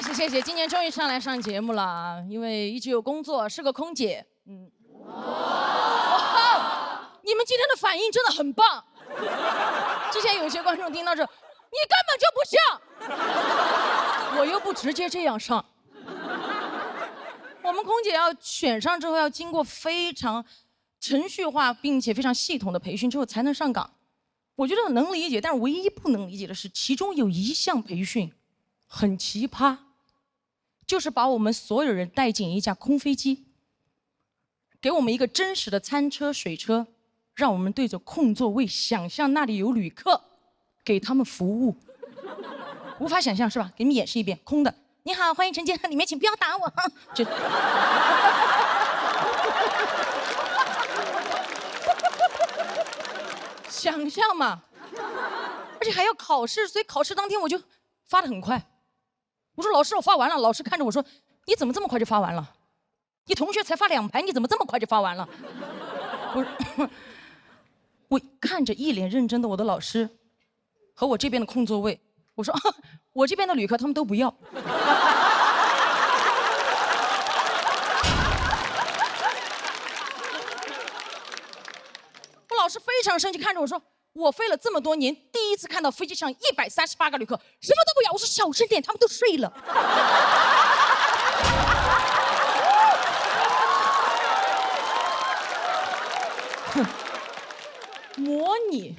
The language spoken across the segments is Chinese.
谢谢，今年终于上来上节目了啊！因为一直有工作，是个空姐。哇，你们今天的反应真的很棒。之前有些观众听到这，你根本就不像，我又不直接这样上。我们空姐要选上之后，要经过非常程序化并且非常系统的培训之后才能上岗。我觉得能理解，但是唯一不能理解的是，其中有一项培训很奇葩，就是把我们所有人带进一架空飞机，给我们一个真实的餐车、水车，让我们对着空座位想象那里有旅客，给他们服务。无法想象是吧？给你们演示一遍，空的。你好，欢迎乘进里面，请不要打我。就想象嘛，而且还要考试，所以考试当天我就发得很快。我说老师，我发完了。老师看着我说，你怎么这么快就发完了？你同学才发2排，你怎么这么快就发完了？我看着一脸认真的我的老师和我这边的空座位，我说我这边的旅客他们都不要。我老师非常生气，看着我说，我飞了这么多年，第一次看到飞机上138个旅客什么都不要。我说小声点，他们都睡了。模拟？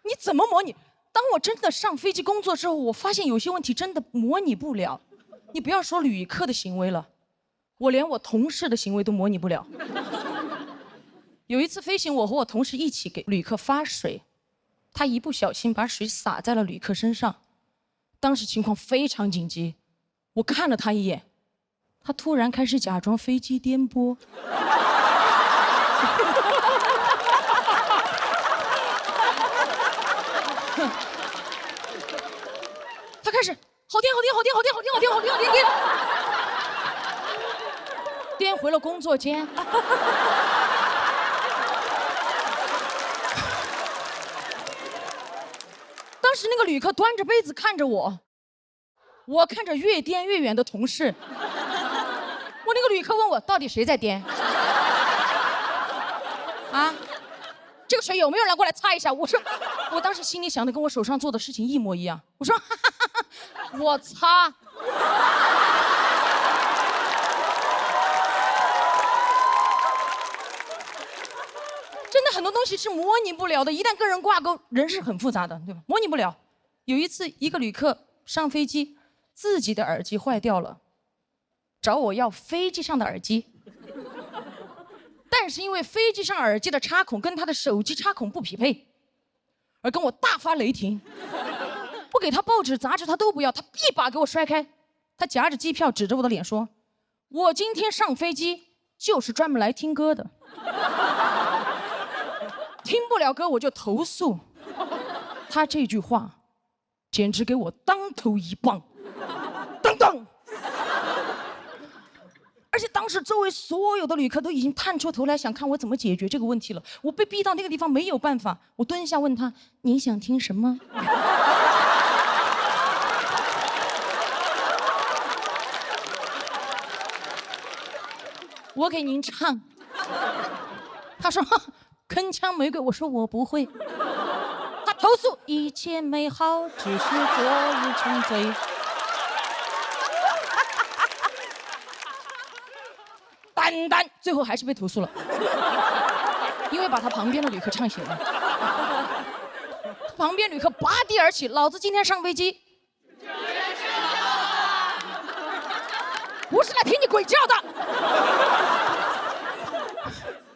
你怎么模拟？当我真的上飞机工作之后，我发现有些问题真的模拟不了。你不要说旅客的行为了，我连我同事的行为都模拟不了。有一次飞行，我和我同事一起给旅客发水，他一不小心把水洒在了旅客身上，当时情况非常紧急，我看了他一眼，他突然开始假装飞机颠簸。他开始好颠，颠回了工作间。当时那个旅客端着杯子看着我，我看着越颠越远的同事。我那个旅客问我，到底谁在颠？啊？这个水有没有人过来擦一下？我说，我当时心里想的跟我手上做的事情一模一样。我说，我擦。真的很多东西是模拟不了的，一旦跟人挂钩，人是很复杂的，对吧？模拟不了。有一次，一个旅客上飞机，自己的耳机坏掉了，找我要飞机上的耳机。但是因为飞机上耳机的插孔跟他的手机插孔不匹配，而跟我大发雷霆。我给他报纸杂志他都不要，他一把给我摔开，他夹着机票指着我的脸说，我今天上飞机就是专门来听歌的，听不了歌我就投诉。他这句话简直给我当头一棒，当当。而且当时周围所有的旅客都已经探出头来想看我怎么解决这个问题了，我被逼到那个地方没有办法，我蹲下问他，你想听什么？我给您唱。他说铿锵玫瑰，我说我不会。他投诉一切美好只是昨日沉醉。单，最后还是被投诉了，因为把他旁边的旅客唱醒了。旁边旅客拔地而起，老子今天上飞机不是来听你鬼叫的。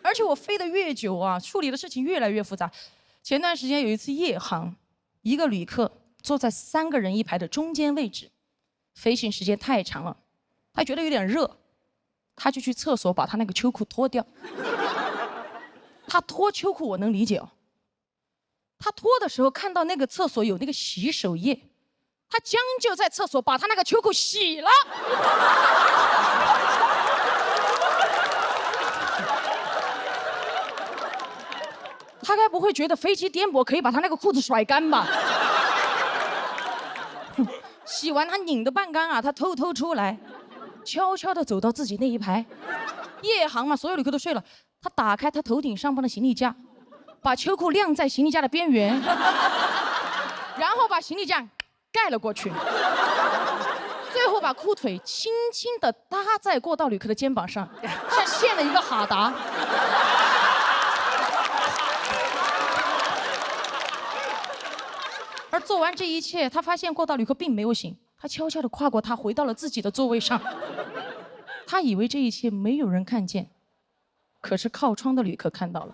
而且我飞得越久啊，处理的事情越来越复杂。前段时间有一次夜航，一个旅客坐在3个人一排的中间位置，飞行时间太长了，他觉得有点热。他就去厕所把他那个秋裤脱掉。他脱秋裤我能理解哦。他脱的时候看到那个厕所有那个洗手液，他将就在厕所把他那个秋裤洗了。他该不会觉得飞机颠簸可以把他那个裤子甩干吧？洗完他拧的半干啊，他偷偷出来，悄悄地走到自己那一排。夜航嘛，所有旅客都睡了，他打开他头顶上方的行李架，把秋裤晾在行李架的边缘，然后把行李架盖了过去，最后把裤腿轻轻地搭在过道旅客的肩膀上，像献了一个哈达。而做完这一切，他发现过道旅客并没有醒，他悄悄地跨过他，回到了自己的座位上。他以为这一切没有人看见，可是靠窗的旅客看到了。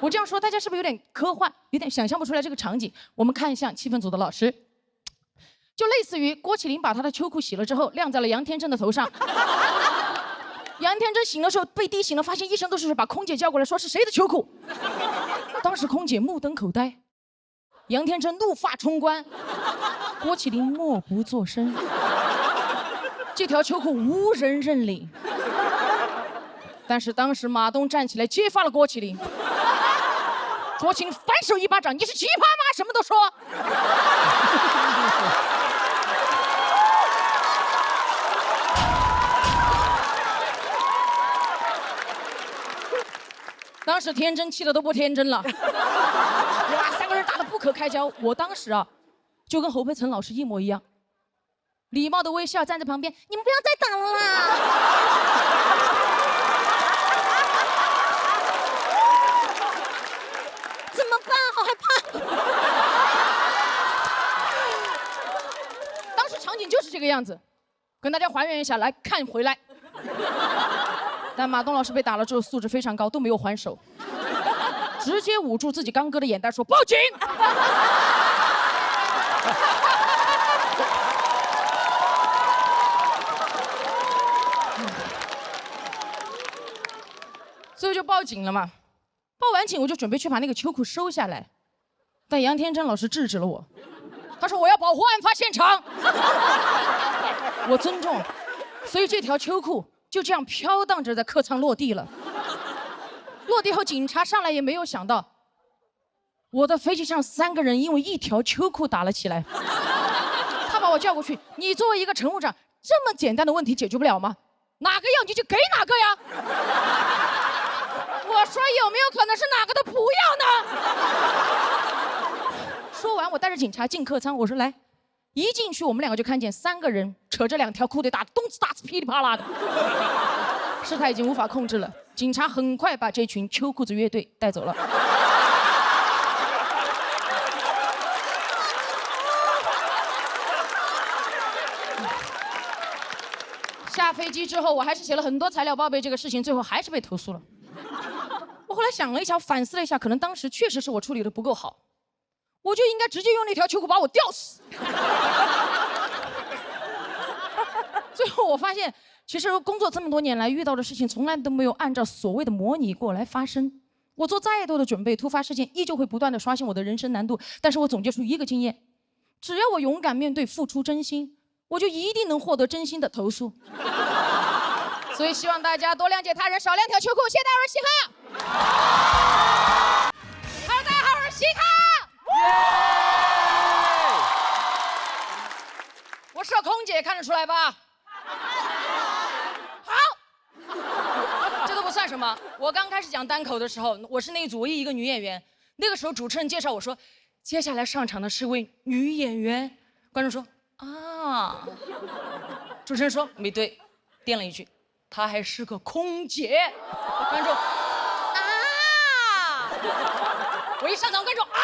我这样说，大家是不是有点科幻，有点想象不出来这个场景？我们看向气氛组的老师，就类似于郭麒麟把他的秋裤洗了之后，晾在了杨天真的头上。杨天真醒的时候被滴醒了，发现一身都是水，把空姐叫过来说是谁的秋裤。当时空姐目瞪口呆，杨天真怒发冲冠，郭麒麟默不作声。这条秋裤无人认领，但是当时马东站起来揭发了郭麒麟。郭麒麟反手一巴掌：“你是奇葩吗？什么都说。”当时天真气得都不天真了，哇，3个人打得不可开交。我当时啊，就跟侯佩岑老师一模一样。礼貌的微笑站在旁边，你们不要再打了啦！怎么办？好害怕！当时场景就是这个样子，跟大家还原一下，来看回来。但马东老师被打了之后素质非常高，都没有还手，直接捂住自己刚割的眼袋说报警。最后就报警了嘛，报完警我就准备去把那个秋裤收下来，但杨天真老师制止了我，他说我要保护案发现场，我尊重，所以这条秋裤就这样飘荡着在客舱落地了。落地后警察上来也没有想到，我的飞机上3个人因为一条秋裤打了起来。他把我叫过去，你作为一个乘务长，这么简单的问题解决不了吗？哪个要你就给哪个呀。我说有没有可能是哪个都不要呢？说完，我带着警察进客舱，我说来，一进去我们2个就看见3个人扯着2条裤腿打，咚哧打哧噼里啪啦的，事态已经无法控制了。警察很快把这群秋裤子乐队带走了。下飞机之后，我还是写了很多材料报备这个事情，最后还是被投诉了。我后来想了一下，反思了一下，可能当时确实是我处理的不够好，我就应该直接用那条秋裤把我吊死。最后我发现，其实工作这么多年来遇到的事情，从来都没有按照所谓的模拟过来发生。我做再多的准备，突发事件依旧会不断的刷新我的人生难度。但是我总结出一个经验：只要我勇敢面对，付出真心，我就一定能获得真心的投诉。所以希望大家多谅解他人，少晾条秋裤。谢谢大家嘻哈。Hello， 大家好，我是嘻哈。我是空姐，看得出来吧？好，这都不算什么。我刚开始讲单口的时候，我是那一组唯一一个女演员。那个时候主持人介绍我说，接下来上场的是位女演员。观众说啊，主持人说没对，垫了一句。她还是个空姐，观众啊！我一上场，观众啊！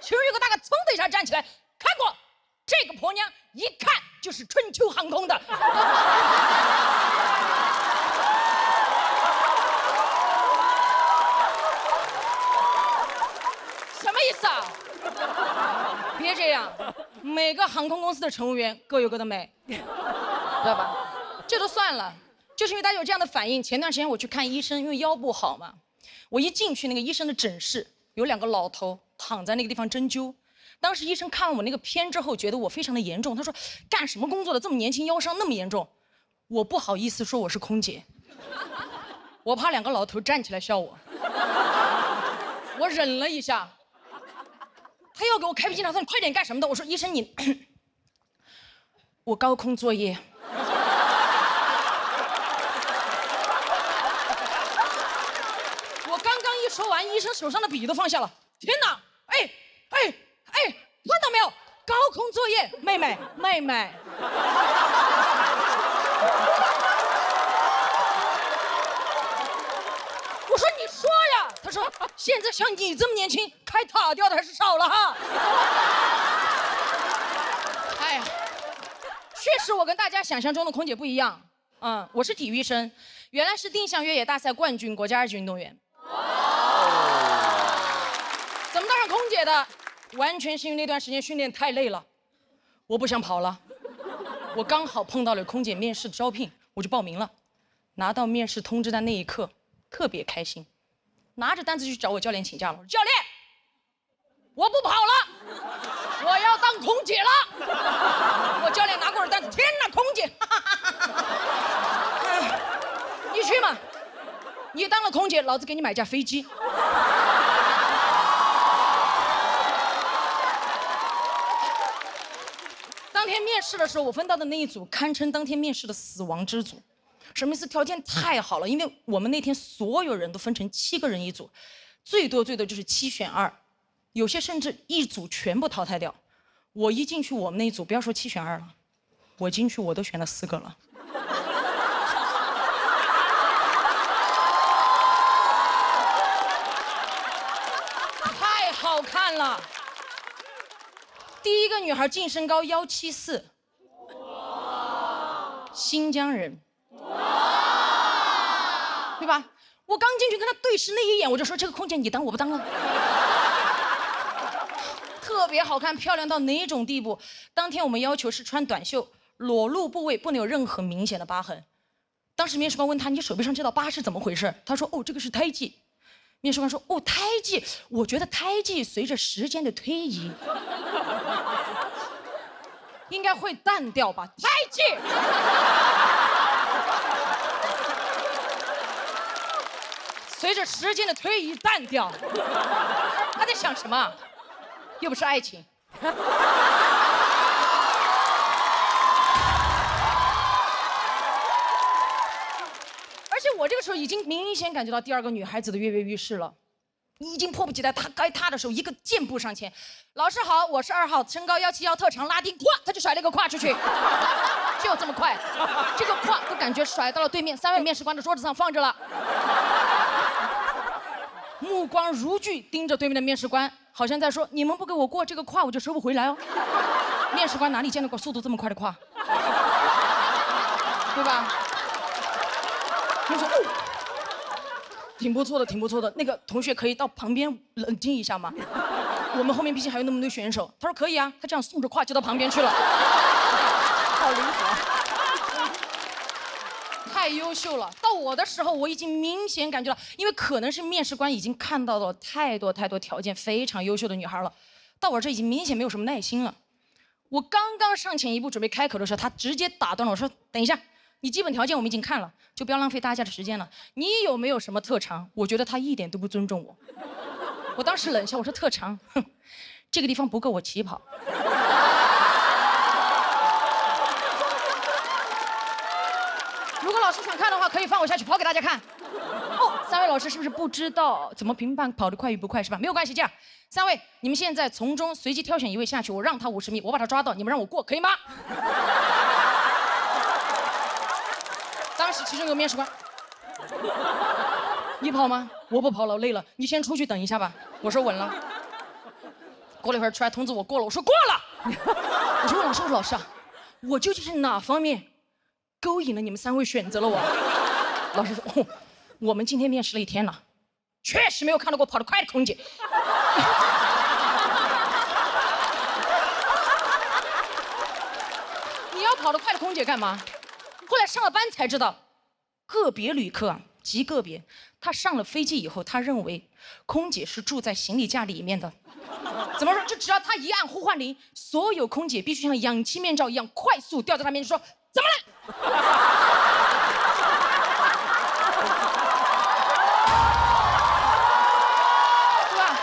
其中有个大哥噌的一下站起来，看过这个婆娘，一看就是春秋航空的。什么意思啊？别这样，每个航空公司的乘务员各有各的美。知道吧？这都算了，就是因为大家有这样的反应。前段时间我去看医生，因为腰不好嘛，我一进去那个医生的诊室，有2个老头躺在那个地方针灸。当时医生看完我那个片之后，觉得我非常的严重，他说：“干什么工作的这么年轻，腰伤那么严重？”我不好意思说我是空姐，我怕2个老头站起来笑我，我忍了一下，他要给我开脾气，他说你快点干什么的？我说医生你，我高空作业。我刚刚一说完，医生手上的笔都放下了。天哪！哎，看到没有？高空作业，妹妹。我说你说呀，他说现在像你这么年轻，开塔吊的还是少了哈。哎呀，确实我跟大家想象中的空姐不一样。我是体育生，原来是定向越野大赛冠军，国家2级运动员。怎么当上空姐的？完全是因为那段时间训练太累了，我不想跑了。我刚好碰到了空姐面试的招聘，我就报名了。拿到面试通知单那一刻，特别开心，拿着单子去找我教练请假了。我说教练，我不跑了，我要当空姐了。我教练拿过我的单子，天哪，空姐！你去嘛，你当了空姐，老子给你买架飞机。当天面试的时候，我分到的那一组堪称当天面试的死亡之组。什么意思？条件太好了，因为我们那天所有人都分成7个人一组，最多就是7选2，有些甚至一组全部淘汰掉。我一进去我们那一组，不要说7选2了，我进去我都选了4个了。太好看了。第一个女孩净身高174，新疆人。对吧？我刚进去跟他对视那一眼，我就说这个空姐你当我不当了。特别好看，漂亮到哪种地步？当天我们要求是穿短袖，裸露部位不能有任何明显的疤痕。当时面试官问他你手背上这道疤是怎么回事？他说这个是胎记。面试官说胎记，我觉得胎记随着时间的推移应该会淡掉吧？胎记。随着时间的推移淡掉，他在想什么？又不是爱情。而且我这个时候已经明显感觉到第2个女孩子的跃跃欲试了，已经迫不及待，她该踏的时候一个箭步上前，老师好，我是2号，身高171，特长拉丁，咵，他就甩了一个胯出去，就这么快，这个胯都感觉甩到了对面3位面试官的桌子上放着了。目光如炬盯着对面的面试官，好像在说你们不给我过这个胯我就收不回来哦。面试官哪里见到过速度这么快的胯，对吧？他说挺不错的，挺不错的，那个同学可以到旁边冷静一下吗？我们后面毕竟还有那么多选手。他说可以啊，他这样送着胯就到旁边去了。好灵活。太优秀了，到我的时候我已经明显感觉到，因为可能是面试官已经看到了太多条件非常优秀的女孩了，到我这已经明显没有什么耐心了。我刚刚上前一步准备开口的时候，他直接打断了我说等一下，你基本条件我们已经看了，就不要浪费大家的时间了，你有没有什么特长？我觉得他一点都不尊重我。我当时冷笑，我说特长，哼，这个地方不够我起跑。如果老师想看的话，可以放我下去跑给大家看。3位老师是不是不知道怎么评判跑得快与不快是吧？没有关系，这样，3位你们现在从中随机挑选1位下去，我让他50米，我把他抓到，你们让我过，可以吗？当时其中有个面试官，你跑吗？我不跑了，累了，你先出去等一下吧。我说稳了。过了一会儿出来通知我过了，我说过了。我就问老师，我说老师啊，我究竟是哪方面勾引了你们3位选择了我？老师说我们今天面试了1天了，确实没有看到过跑得快的空姐。你要跑得快的空姐干嘛？后来上了班才知道，个别旅客啊，极个别，他上了飞机以后，他认为空姐是住在行李架里面的。怎么说？就只要他一按呼唤铃，所有空姐必须像氧气面罩一样快速掉在他面前说怎么了？对吧？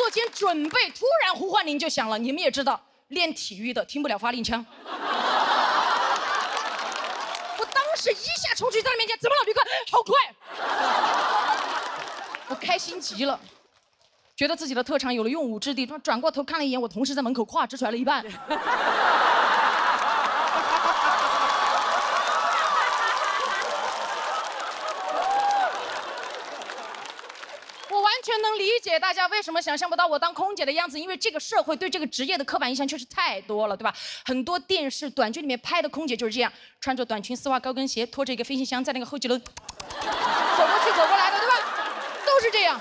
做间准备，突然呼唤铃就响了。你们也知道，练体育的听不了发令枪。我当时一下冲去在他面前，怎么了，旅客？好快！我开心极了，觉得自己的特长有了用武之地。转过头看了一眼我同事在门口胯只甩了一半。我完全能理解大家为什么想象不到我当空姐的样子，因为这个社会对这个职业的刻板印象确实太多了，对吧？很多电视短剧里面拍的空姐就是这样，穿着短裙、丝袜、高跟鞋，拖着一个飞行箱在那个候机楼走过去走过来的，对吧？都是这样，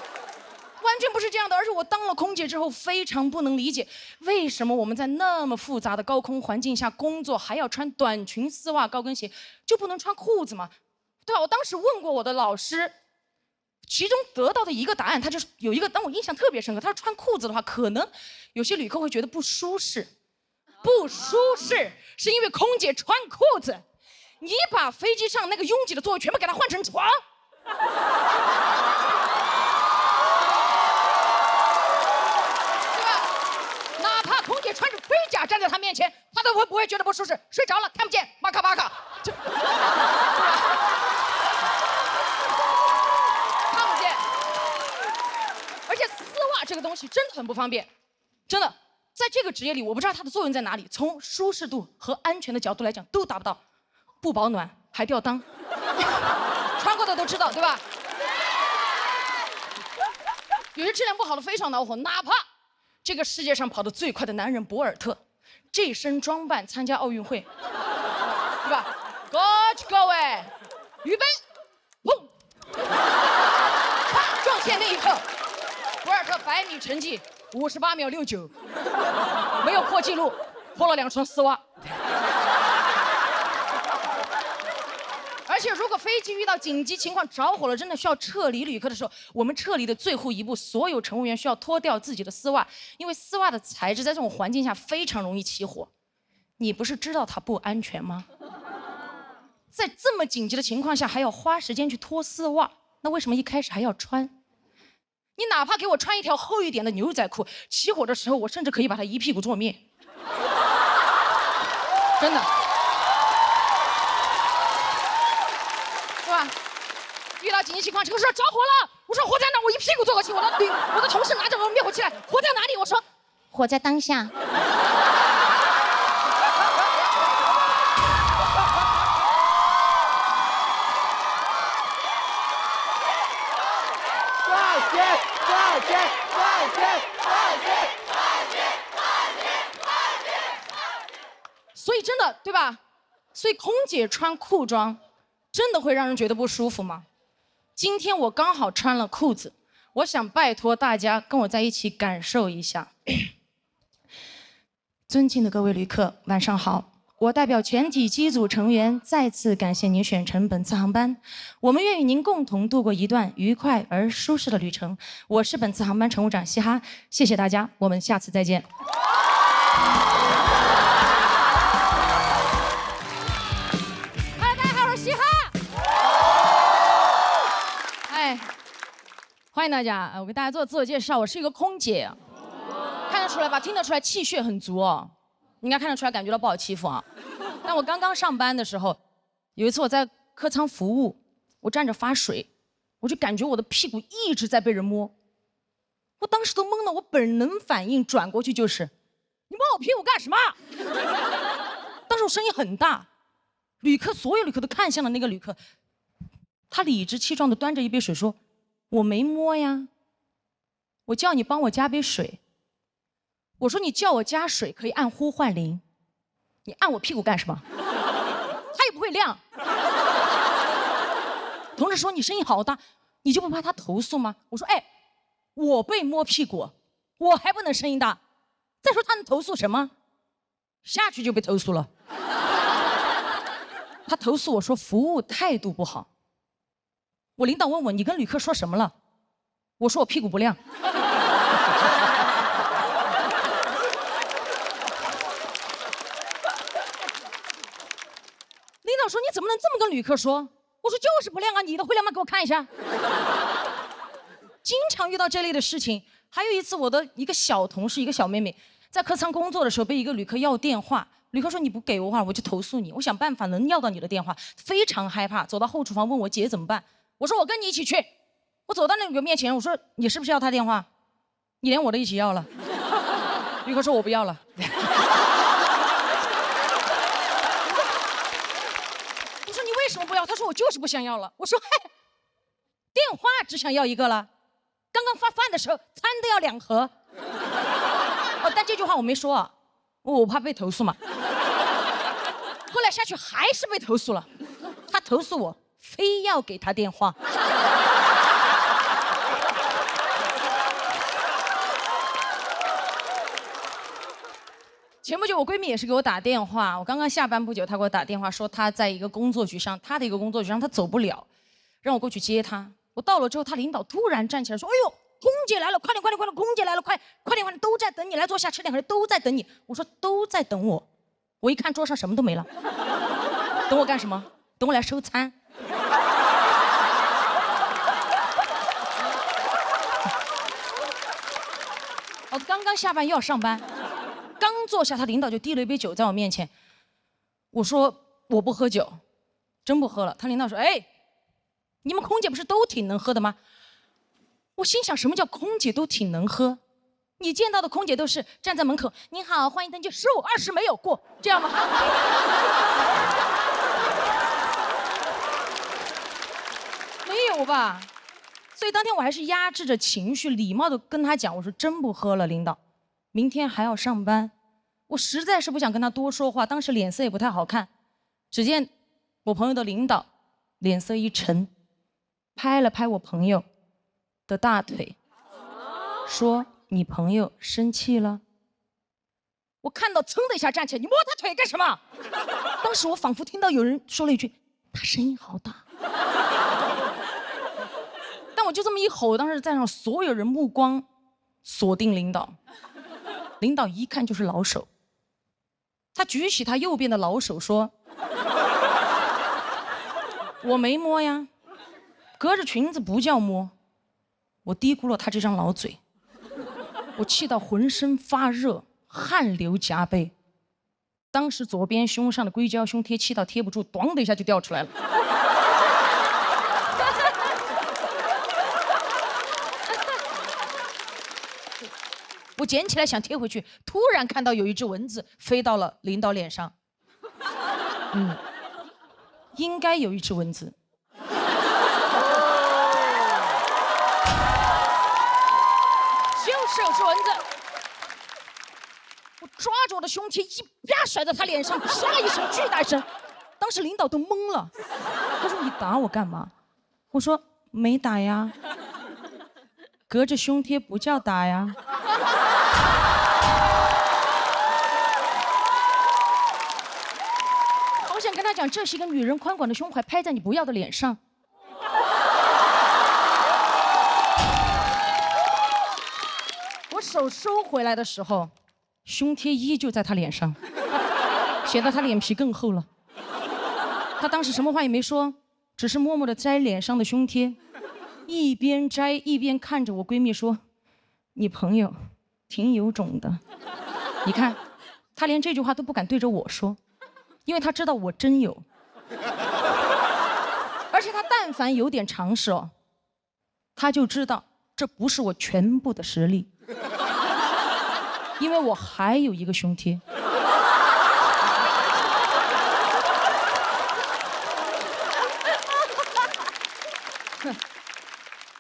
完全不是这样的。而且我当了空姐之后，非常不能理解，为什么我们在那么复杂的高空环境下工作，还要穿短裙、丝袜、高跟鞋，就不能穿裤子吗？对吧？我当时问过我的老师。其中得到的一个答案，他就是有一个让我印象特别深刻。他说穿裤子的话，可能有些旅客会觉得不舒适，不舒适是因为空姐穿裤子，你把飞机上那个拥挤的座位全部给它换成床，对吧？哪怕空姐穿着盔甲站在他面前，他都不会觉得不舒适，睡着了看不见，巴卡巴卡，就。这个东西真的很不方便，真的，在这个职业里，我不知道它的作用在哪里。从舒适度和安全的角度来讲，都达不到，不保暖还吊裆，穿过的都知道，对吧？有些质量不好的非常恼火，哪怕这个世界上跑得最快的男人博尔特，这身装扮参加奥运会，对吧？各位，预备，砰！啪，撞线那一刻。博尔特100米成绩58秒69，没有破纪录，破了2双丝袜。而且，如果飞机遇到紧急情况着火了，真的需要撤离旅客的时候，我们撤离的最后一步，所有乘务员需要脱掉自己的丝袜，因为丝袜的材质在这种环境下非常容易起火。你不是知道它不安全吗？在这么紧急的情况下，还要花时间去脱丝袜，那为什么一开始还要穿？你哪怕给我穿一条厚一点的牛仔裤，起火的时候，我甚至可以把它一屁股坐灭。真的，对吧？遇到紧急情况，这个时候着火了，我说火在哪？我一屁股坐过去，我的同事拿着我灭火器来，火在哪里？我说火在当下。所以真的，对吧？所以空姐穿裤装，真的会让人觉得不舒服吗？今天我刚好穿了裤子，我想拜托大家跟我在一起感受一下。尊敬的各位旅客，晚上好。我代表全体机组成员再次感谢您选乘本次航班，我们愿与您共同度过一段愉快而舒适的旅程。我是本次航班乘务长嘻哈，谢谢大家，我们下次再见。Hello， 大家好，我是嘻哈。哎，欢迎大家，我给大家做自我介绍，我是一个空姐，看得出来吧？听得出来气血很足哦。应该看得出来，感觉到不好欺负啊。但我刚刚上班的时候，有一次我在客舱服务，我站着发水，我就感觉我的屁股一直在被人摸，我当时都懵了，我本能反应转过去就是，你摸我屁股干什么？当时我声音很大，所有旅客都看向了那个旅客，他理直气壮地端着一杯水说：“我没摸呀，我叫你帮我加杯水。”我说你叫我加水可以按呼唤铃，你按我屁股干什么？他也不会亮。同事说你声音好大，你就不怕他投诉吗？我说哎，我被摸屁股，我还不能声音大。再说他能投诉什么？下去就被投诉了。他投诉我说服务态度不好。我领导问我你跟旅客说什么了？我说我屁股不亮。领导说你怎么能这么跟旅客说？我说就是不亮啊，你的会亮吗？给我看一下。经常遇到这类的事情，还有一次，我的一个小同事，一个小妹妹，在客舱工作的时候，被一个旅客要电话。旅客说：“你不给我话，我就投诉你。”我想办法能要到你的电话，非常害怕，走到后厨房问我姐怎么办。我说：“我跟你一起去。”我走到那个面前，我说：“你是不是要他电话？你连我都一起要了。”旅客说：“我不要了。”我说：“你为什么不要？”他说：“我就是不想要了。”我说：“嘿，电话只想要一个了。刚刚发饭的时候，餐都要2盒。”哦，但这句话我没说啊，我怕被投诉嘛。后来下去还是被投诉了，他投诉我非要给他电话。前不久我闺蜜也是给我打电话，我刚刚下班不久，她给我打电话说她在一个工作局上，她的一个工作局上她走不了，让我过去接她。我到了之后，她领导突然站起来说：“哎呦，空姐来了，快点快点快点，空姐来了，快点，都在等你，来坐下吃点，都在等你。”我说：“都在等我。”我一看桌上什么都没了，等我干什么？等我来收餐。我刚刚下班又要上班，刚坐下，他领导就递了一杯酒在我面前。我说我不喝酒，真不喝了。他领导说：“哎，你们空姐不是都挺能喝的吗？”我心想，什么叫空姐都挺能喝？你见到的空姐都是站在门口，您好，欢迎登机，15、20没有过，这样吗？没有吧？所以当天我还是压制着情绪，礼貌的跟他讲，我说真不喝了，领导，明天还要上班。我实在是不想跟他多说话，当时脸色也不太好看。只见我朋友的领导脸色一沉，拍了拍我朋友的大腿，说：“你朋友生气了。”我看到噌的一下站起来，你摸他腿干什么？当时我仿佛听到有人说了一句：“他声音好大。”但我就这么一吼，当时在场所有人目光锁定领导，领导一看就是老手，他举起他右边的老手说：“我没摸呀，隔着裙子不叫摸。”我低估了他这张老嘴，我气到浑身发热，汗流浃背。当时左边胸上的硅胶胸贴气到贴不住，咣的一下就掉出来了。我捡起来想贴回去，突然看到有一只蚊子飞到了领导脸上。应该有一只蚊子。就是有只蚊子。我抓着我的胸贴一啪甩在他脸上，啪一声巨大声，当时领导都懵了。他说：“你打我干嘛？”我说：“没打呀，隔着胸贴不叫打呀。”我想跟他讲，这是一个女人宽广的胸怀拍在你不要的脸上。我手收回来的时候，胸贴依旧在他脸上，显得他脸皮更厚了。他当时什么话也没说，只是默默地摘脸上的胸贴，一边摘一边看着我闺蜜说：“你朋友挺有种的。”你看，他连这句话都不敢对着我说，因为他知道我真有。而且他但凡有点常识哦，他就知道这不是我全部的实力。因为我还有一个胸贴。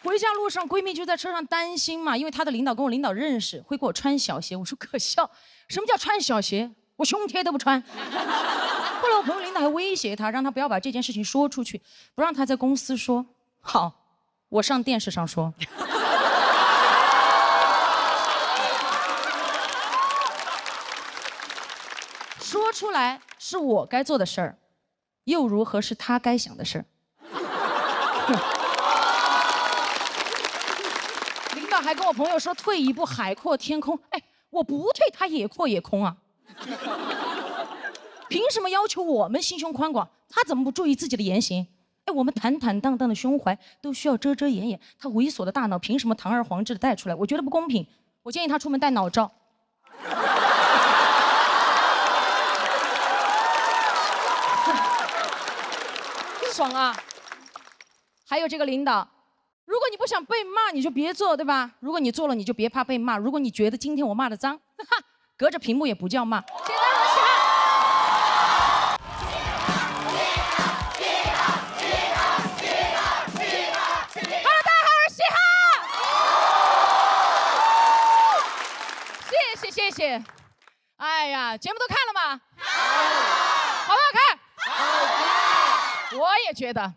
回家路上，闺蜜就在车上担心嘛，因为她的领导跟我领导认识，会给我穿小鞋。我说可笑，什么叫穿小鞋？我胸贴都不穿。后来我朋友领导还威胁她，让她不要把这件事情说出去，不让她在公司说。好，我上电视上说。说出来是我该做的事儿，又如何是他该想的事儿？领导还跟我朋友说，退一步海阔天空。哎，我不退，他也阔也空啊。凭什么要求我们心胸宽广？他怎么不注意自己的言行？哎，我们坦坦荡荡的胸怀都需要遮遮掩掩，他猥琐的大脑凭什么堂而皇之的带出来？我觉得不公平。我建议他出门带脑罩。爽啊！还有这个领导，如果你不想被骂，你就别做，对吧？如果你做了，你就别怕被骂。如果你觉得今天我骂的脏，哈，隔着屏幕也不叫骂。简单如此。Hello， 大家好，我是嘻哈。谢谢谢谢。哎呀，节目都看了吗？好不好看？我也觉得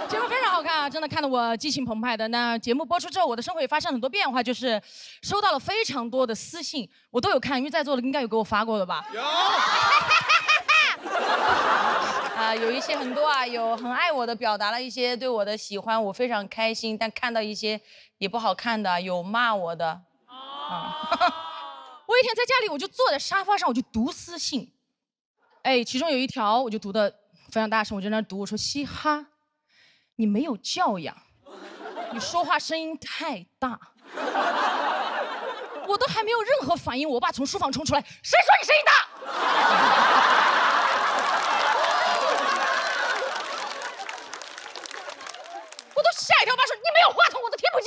节目非常好看啊，真的看得我激情澎湃的。那节目播出之后，我的生活也发生很多变化，就是收到了非常多的私信，我都有看，因为在座的应该有给我发过的吧？有。有一些很多啊，有很爱我的，表达了一些对我的喜欢，我非常开心。但看到一些也不好看的，有骂我的。我一天在家里，我就坐在沙发上，我就读私信。哎，其中有一条我就读的非常大声，我就在那读，我说嘻哈，你没有教养，你说话声音太大。我都还没有任何反应，我爸从书房冲出来，谁说你声音大？我都吓一跳，我爸说你没有话筒，我都听不见。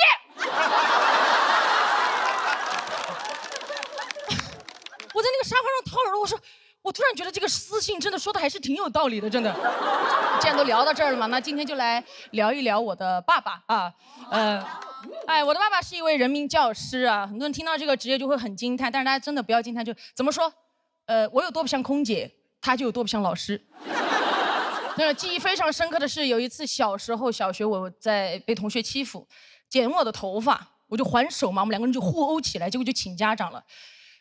我在那个沙发上掏耳朵，我突然觉得这个私信真的说的还是挺有道理的，真的。既然都聊到这儿了嘛，那今天就来聊一聊我的爸爸啊。我的爸爸是一位人民教师啊，很多人听到这个职业就会很惊叹，但是大家真的不要惊叹，就怎么说？我有多不像空姐，他就有多不像老师。那记忆非常深刻的是，有一次小时候小学我在被同学欺负，剪我的头发，我就还手嘛，我们两个人就互殴起来，结果就请家长了。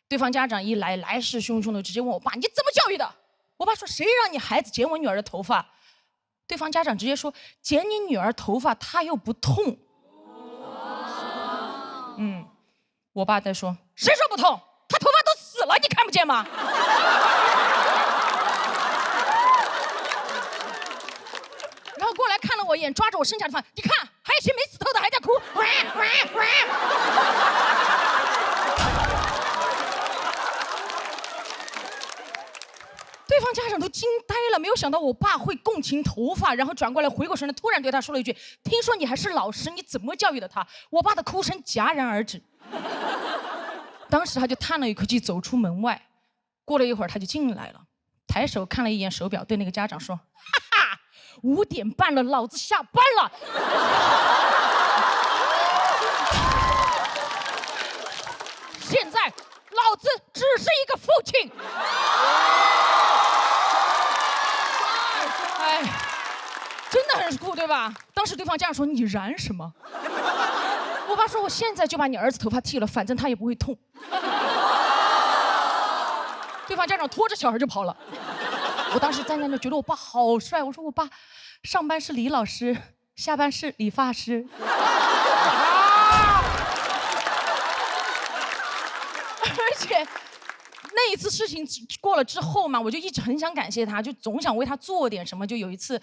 对方家长一来，来势汹汹的直接问我爸：“你怎么教育的？”我爸说：“谁让你孩子剪我女儿的头发？”对方家长直接说：“剪你女儿头发，她又不痛。”我爸在说：“谁说不痛？她头发都死了，你看不见吗？”然后过来看了我一眼，抓着我剩下的发，你看，还有谁没死透的还在哭？对方家长都惊呆了，没有想到我爸会共情头发，然后转过来回过神来，突然对他说了一句：“听说你还是老师，你怎么教育的他？”我爸的哭声戛然而止。当时他就叹了一口气，走出门外。过了一会儿，他就进来了，抬手看了一眼手表，对那个家长说：“哈哈，5点半了，老子下班了。”现在，老子只是一个父亲。哎，真的很酷，对吧？当时对方家长说：“你燃什么？”我爸说：“我现在就把你儿子头发剃了，反正他也不会痛。”对方家长拖着小孩就跑了。我当时站在那觉得我爸好帅，我说我爸上班是李老师，下班是理发师。而且那一次事情过了之后嘛，我就一直很想感谢他，就总想为他做点什么。就有一次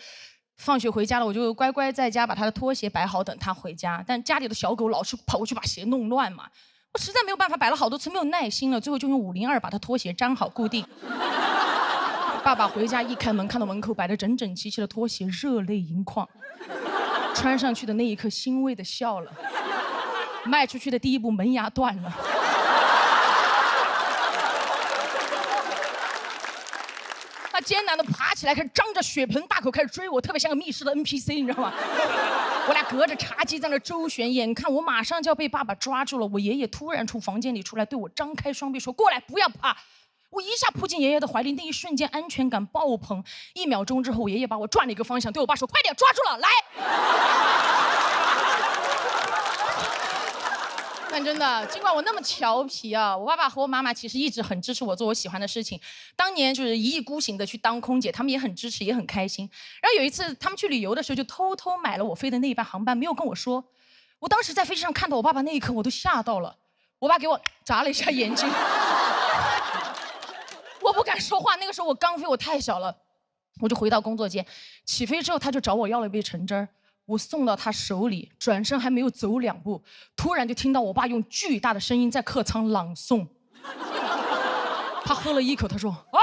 放学回家了，我就乖乖在家把他的拖鞋摆好等他回家，但家里的小狗老是跑过去把鞋弄乱嘛，我实在没有办法，摆了好多次没有耐心了，最后就用502把他拖鞋粘好固定。爸爸回家一开门，看到门口摆着整整齐齐的拖鞋，热泪盈眶。穿上去的那一刻，欣慰的笑了。迈出去的第一步，门牙断了。他艰难的爬起来，开始张着血盆大口开始追我，特别像个密室的 NPC， 你知道吗？我俩隔着茶几在那周旋，眼看我马上就要被爸爸抓住了。我爷爷突然从房间里出来，对我张开双臂说：“过来，不要怕。”我一下扑进爷爷的怀里，那一瞬间安全感爆棚。1秒钟之后，我爷爷把我转了一个方向，对我爸说：“快点，抓住了，来！”但真的，尽管我那么调皮啊，我爸爸和我妈妈其实一直很支持我做我喜欢的事情。当年就是一意孤行的去当空姐，他们也很支持，也很开心。然后有一次他们去旅游的时候，就偷偷买了我飞的那一班航班，没有跟我说。我当时在飞机上看到我爸爸那一刻，我都吓到了。我爸给我眨了一下眼睛。我不敢说话，那个时候我刚飞，我太小了。我就回到工作间，起飞之后他就找我要了一杯橙汁儿，我送到他手里，转身还没有走2步，突然就听到我爸用巨大的声音在客舱朗诵。他喝了一口，他说：“啊，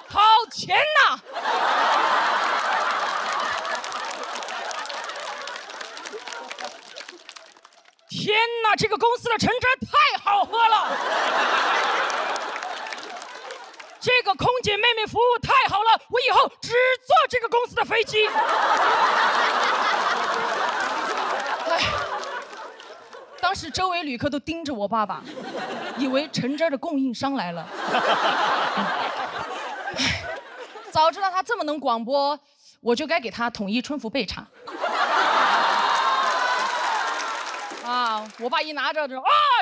好甜呐！”天哪，这个公司的橙汁太好喝了！这个空姐妹妹服务太好了，我以后只坐这个公司的飞机。哎，当时周围旅客都盯着我爸爸，以为橙汁的供应商来了。早知道他这么能广播，我就该给他统一春福备茶。啊！我爸一拿着这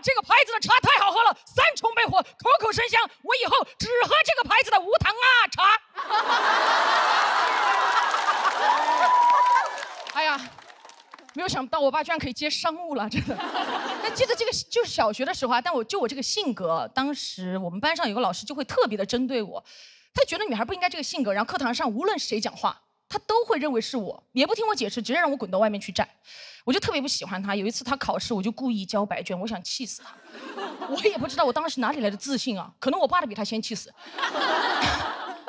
这个牌子的茶太好喝了，3重焙火，口口生香。我以后只喝这个牌子的无糖茶。哎呀，没有想到我爸居然可以接商务了，真的。但记得这个就是小学的时候啊，但我这个性格，当时我们班上有个老师就会特别的针对我，他觉得女孩不应该这个性格，然后课堂上无论谁讲话，他都会认为是我，也不听我解释，直接让我滚到外面去站。我就特别不喜欢他。有一次他考试，我就故意交白卷，我想气死他。我也不知道我当时哪里来的自信啊，可能我爸的比他先气死。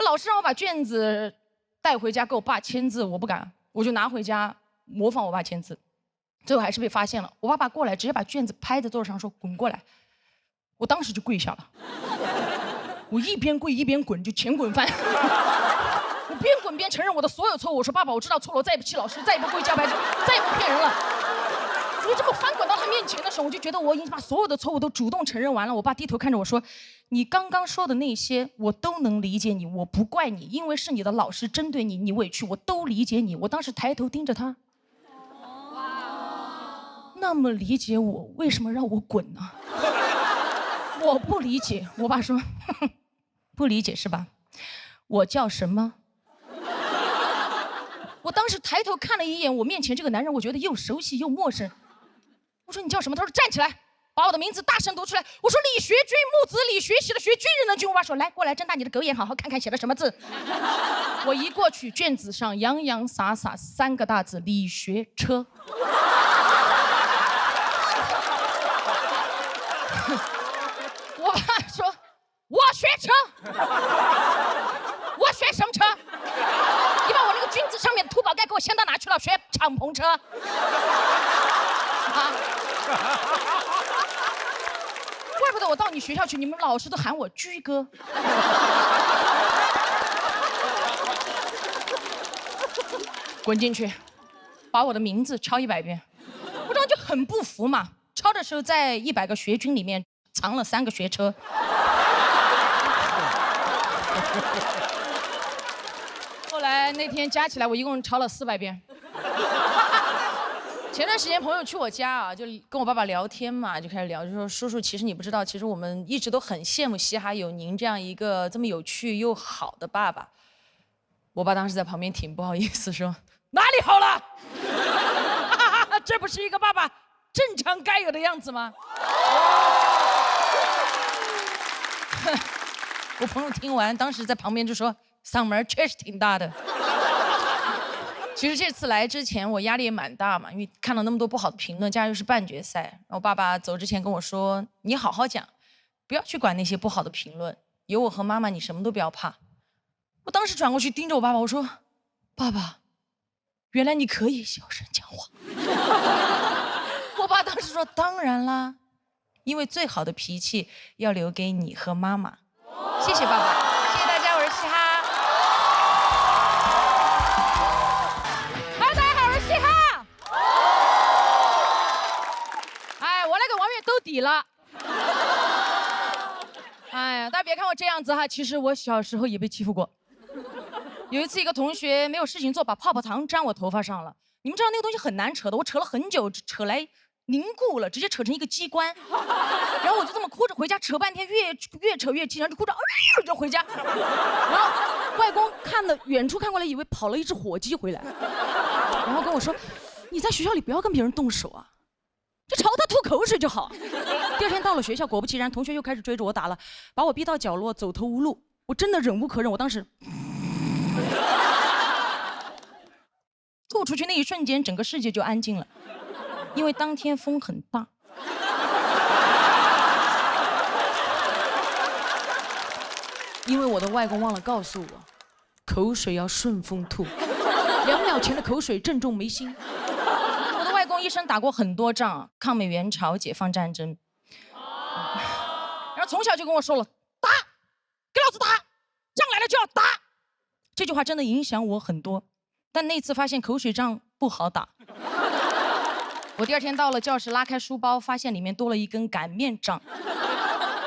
老师让我把卷子带回家给我爸签字，我不敢，我就拿回家模仿我爸签字，最后还是被发现了。我爸爸过来直接把卷子拍在桌子上说：“滚过来！”我当时就跪下了，我一边跪一边滚，就前滚翻。我边滚边承认我的所有错误。我说：“爸爸，我知道错了，我再也不气老师，再也不跪交白卷，再也不骗人了。”你这么翻滚到他面前的时候，我就觉得我已经把所有的错误都主动承认完了。我爸低头看着我说：“你刚刚说的那些，我都能理解你，我不怪你，因为是你的老师针对你，你委屈，我都理解你。”我当时抬头盯着他，那么理解我，为什么让我滚呢？我不理解。我爸说：“呵呵，不理解是吧？我叫什么？”我当时抬头看了一眼我面前这个男人，我觉得又熟悉又陌生。我说：“你叫什么？”他说：“站起来，把我的名字大声读出来。”我说：“李学军，木子李，学习的学，军人的军。”我爸说：“来，过来，睁大你的狗眼，好好看看写的什么字。”我一过去，卷子上洋洋洒洒3个大字：李学车。我爸说：“我学车，我学什么车？你把我那个军字上面的土宝盖给我掀到哪去了？学敞篷车。”啊！怪不得我到你学校去，你们老师都喊我居哥。滚进去，把我的名字抄100遍。我当时就很不服嘛，抄的时候在100个学军里面藏了3个学车。后来那天加起来，我一共抄了400遍。前段时间朋友去我家啊，就跟我爸爸聊天嘛，就开始聊，就说：“叔叔，其实你不知道，其实我们一直都很羡慕嘻哈有您这样一个这么有趣又好的爸爸。”我爸当时在旁边挺不好意思说：“哪里好了？这不是一个爸爸正常该有的样子吗？”我朋友听完，当时在旁边就说：“嗓门确实挺大的。”其实这次来之前，我压力也蛮大嘛，因为看了那么多不好的评论，加上又是半决赛。然后爸爸走之前跟我说：“你好好讲，不要去管那些不好的评论，有我和妈妈，你什么都不要怕。”我当时转过去盯着我爸爸，我说：“爸爸，原来你可以小声讲话。”我爸当时说：“当然啦，因为最好的脾气要留给你和妈妈。”谢谢爸爸，谢谢大家，我是嘻哈。Hello， 大家好，我是嘻哈。哎，我来给王悦兜底了。哎呀，大家别看我这样子哈，其实我小时候也被欺负过。有一次，一个同学没有事情做，把泡泡糖粘我头发上了。你们知道那个东西很难扯的，我扯了很久，扯来凝固了，直接扯成一个机关。然后我就这么哭着回家，扯半天，越扯越气，然后就哭着，就回家。然后外公远处看过来，以为跑了一只火鸡回来，然后跟我说：“你在学校里不要跟别人动手啊，就朝他吐口水就好。”第二天到了学校，果不其然，同学又开始追着我打了，把我逼到角落，走投无路。我真的忍无可忍，我当时吐出去那一瞬间，整个世界就安静了，因为当天风很大。因为我的外公忘了告诉我，口水要顺风吐，2秒前的口水正中眉心。我的外公一生打过很多仗，抗美援朝、解放战争，然后从小就跟我说了，打，给老子打，仗来了就要打。这句话真的影响我很多，但那次发现口水仗不好打。我第2天到了教室，拉开书包，发现里面多了一根擀面杖。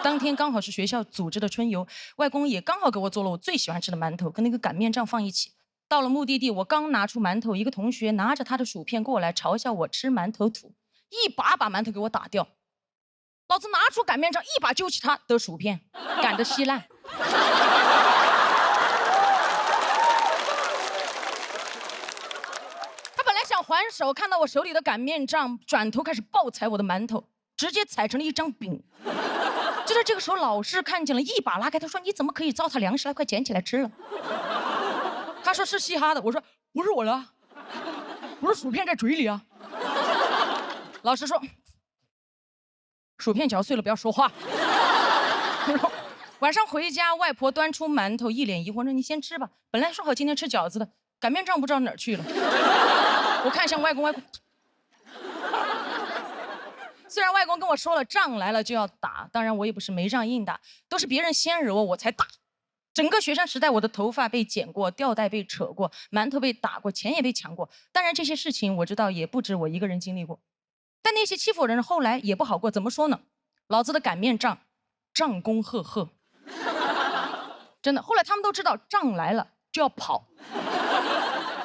当天刚好是学校组织的春游，外公也刚好给我做了我最喜欢吃的馒头，跟那个擀面杖放一起。到了目的地，我刚拿出馒头，一个同学拿着他的薯片过来嘲笑我吃馒头土，一把把馒头给我打掉。老子拿出擀面杖，一把揪起他的薯片，擀得稀烂。他本来想还手，看到我手里的擀面杖，转头开始暴踩我的馒头，直接踩成了一张饼。就在这个时候，老师看见了，一把拉开，他说：“你怎么可以糟蹋粮食了？快捡起来吃了。”他说是嘻哈的，我说不是我的，我说薯片在嘴里啊。老师说薯片嚼碎了不要说话。晚上回家，外婆端出馒头，一脸疑惑说：“你先吃吧，本来说好今天吃饺子的，擀面杖不知道哪儿去了。”我看向外公，外公。虽然外公跟我说了仗来了就要打，当然我也不是没仗硬打，都是别人先惹我才打。整个学生时代，我的头发被剪过，吊带被扯过，馒头被打过，钱也被抢过。当然这些事情我知道也不止我一个人经历过，但那些欺负我的人后来也不好过。怎么说呢？老子的擀面杖，仗功赫赫，真的。后来他们都知道仗来了就要跑。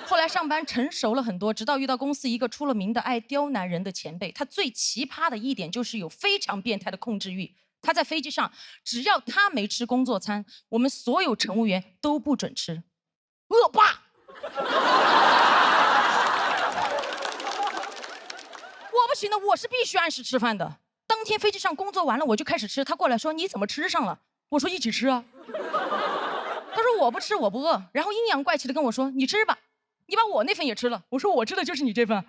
后来上班成熟了很多，直到遇到公司一个出了名的爱刁难人的前辈。他最奇葩的一点就是有非常变态的控制欲。他在飞机上，只要他没吃工作餐，我们所有乘务员都不准吃。恶霸！我不行的，我是必须按时吃饭的。当天飞机上工作完了，我就开始吃。他过来说：“你怎么吃上了？”我说：“一起吃啊。”他说：“我不吃，我不饿。”然后阴阳怪气的跟我说：“你吃吧。”你把我那份也吃了，我说我吃的就是你这份。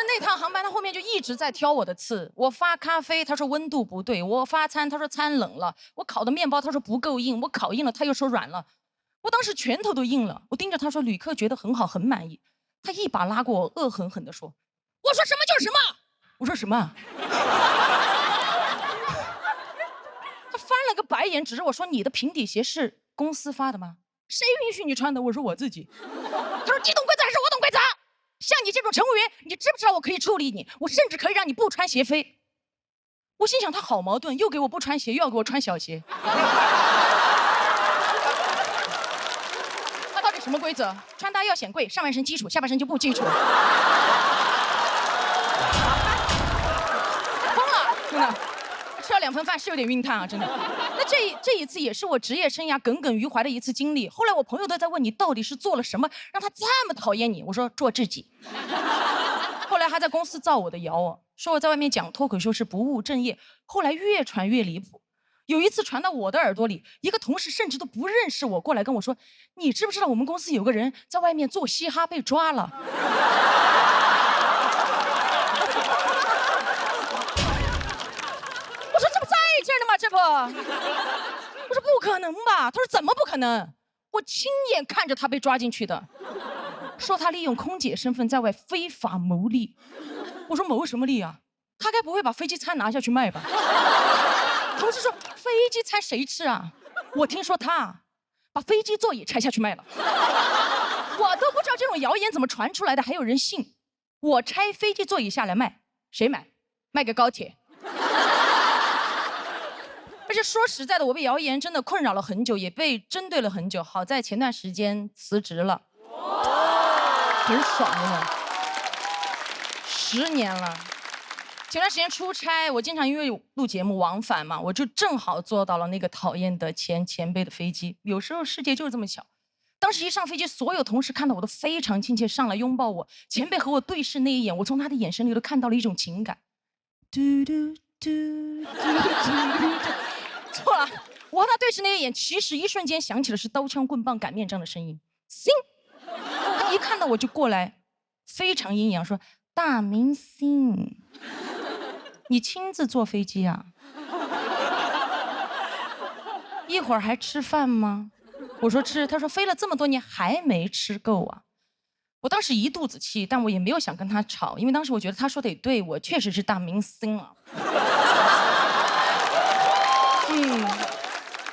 那趟航班他后面就一直在挑我的刺。我发咖啡，他说温度不对；我发餐，他说餐冷了；我烤的面包，他说不够硬；我烤硬了，他又说软了。我当时拳头都硬了，我盯着他说旅客觉得很好，很满意。他一把拉过我，恶狠狠地说：“我说什么就是什么。”我说什么？翻了个白眼，指着我说：“你的平底鞋是公司发的吗？谁允许你穿的？”我说：“我自己。”他说：“你懂规则还是我懂规则？像你这种乘务员，你知不知道我可以处理你？我甚至可以让你不穿鞋飞。”我心想他好矛盾，又给我不穿鞋，又要给我穿小鞋。他到底什么规则？穿搭要显贵，上半身基础，下半身就不基础。疯了，真的。吃了2份饭是有点晕碳啊，真的。那这一次也是我职业生涯耿耿于怀的一次经历。后来我朋友都在问你到底是做了什么让他这么讨厌你，我说做自己。后来还在公司造我的谣，说我在外面讲脱口秀是不务正业。后来越传越离谱，有一次传到我的耳朵里，一个同事甚至都不认识我，过来跟我说：“你知不知道我们公司有个人在外面做嘻哈被抓了？”我说这不在这儿呢吗？这不，我说不可能吧？他说怎么不可能？我亲眼看着他被抓进去的，说他利用空姐身份在外非法牟利。我说牟什么利啊？他该不会把飞机餐拿下去卖吧？同事说飞机餐谁吃啊？我听说他把飞机座椅拆下去卖了。我都不知道这种谣言怎么传出来的，还有人信。我拆飞机座椅下来卖，谁买？卖给高铁。而且说实在的，我被谣言真的困扰了很久，也被针对了很久。好在前段时间辞职了，很爽的，10年了。前段时间出差，我经常因为录节目往返嘛，我就正好坐到了那个讨厌的前辈的飞机。有时候世界就是这么巧。当时一上飞机，所有同事看到我都非常亲切，上来拥抱我。前辈和我对视那一眼，我从他的眼神里都看到了一种情感。嘟嘟嘟嘟嘟嘟。错了，我和他对视那一眼，其实一瞬间想起的是刀枪棍棒擀面杖的声音。星，他一看到我就过来，非常阴阳说：“大明星，你亲自坐飞机啊？一会儿还吃饭吗？”我说吃，他说飞了这么多年还没吃够啊。我当时一肚子气，但我也没有想跟他吵，因为当时我觉得他说的也对，我确实是大明星啊。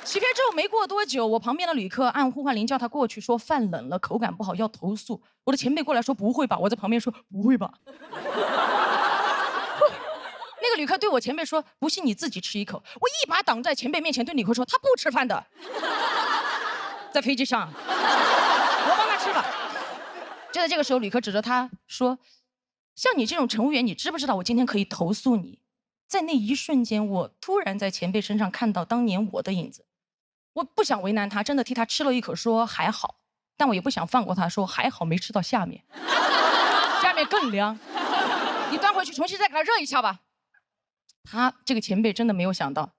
起飞之后没过多久，我旁边的旅客按呼唤铃叫他过去，说饭冷了，口感不好要投诉。我的前辈过来说不会吧，我在旁边说不会吧。那个旅客对我前辈说：“不信你自己吃一口。”我一把挡在前辈面前，对旅客说：“他不吃饭的，在飞机上，我帮他吃吧。”就在这个时候，旅客指着他说：“像你这种乘务员，你知不知道我今天可以投诉你？”在那一瞬间，我突然在前辈身上看到当年我的影子。我不想为难他，真的替他吃了一口，说还好，但我也不想放过他，说还好没吃到下面，下面更凉，你端回去重新再给他热一下吧。他这个前辈真的没有想到，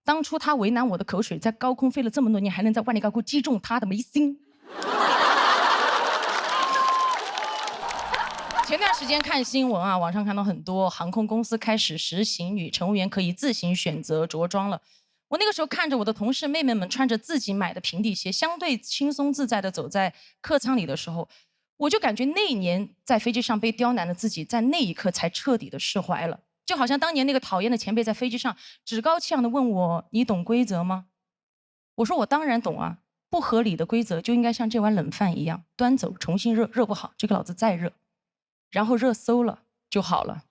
当初他为难我的口水，在高空飞了这么多年，还能在万里高空击中他的眉心。前段时间看新闻啊，网上看到很多航空公司开始实行女乘务员可以自行选择着装了。我那个时候看着我的同事妹妹们穿着自己买的平底鞋，相对轻松自在地走在客舱里的时候，我就感觉那一年在飞机上被刁难的自己，在那一刻才彻底的释怀了。就好像当年那个讨厌的前辈在飞机上趾高气扬地问我：“你懂规则吗？”我说：“我当然懂啊，不合理的规则就应该像这碗冷饭一样，端走重新热，热不好这个老子再热。”然后热馊了就好了。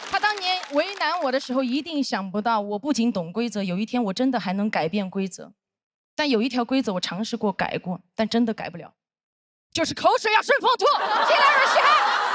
他当年为难我的时候，一定想不到我不仅懂规则，有一天我真的还能改变规则。但有一条规则我尝试过改过，但真的改不了，就是口水要顺风吐。进来人稀罕。